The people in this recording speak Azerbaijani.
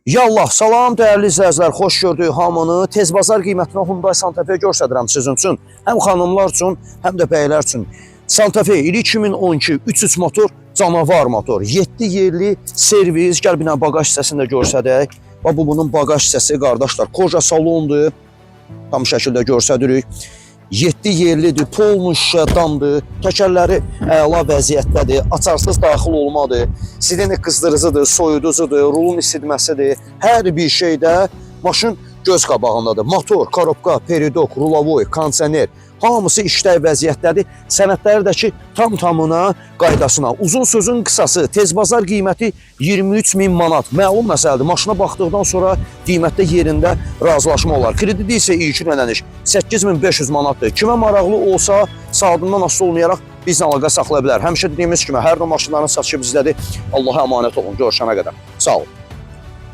Yallah, salam dəyərli izləyicilər, xoş gördük hamını. Tez bazar qiymətinə Hyundai Santa Fe göstərirəm sizin üçün. Həm xanımlar üçün, həm də bəylər üçün. Santa Fe ili 2012 3.3 motor, canavar motor. 7 yerli servis. Gəl bir bagaj hissəsini də görsədək. Bu bunun bagaj hissəsi qardaşlar. Koja salondur. Tam şəkildə göstəririk. 7 yerlidir, polmuş damdır, təkərləri əla vəziyyətdədir, açarsız daxil olmadır, sideni qızdırıcıdır, soyuducudur, rulun isidməsidir, hər bir şeydə maşın göz qabağındadır. Motor, korobka, peridok, rulavoy, kondisioner, hamısı işləy vəziyyətdədir. Sənədləri də ki, tam-tamına, qaydasına. Uzun sözün qısası, tez bazar qiyməti 23.000 manat. Məlum məsələdir, maşına baxdıqdan sonra qiymətdə yerində razılaşma olar. Krediti isə ilkin ödəniş 8.500 manatdır. Kimə maraqlı olsa, saatından asılı olmayaraq bizlə əlaqə saxlaya bilər. Həmişə dediyimiz kimi, hər də maşınların satışı bizdədir. Allaha əmanət olun, görüşənə qədər. Sağ olun.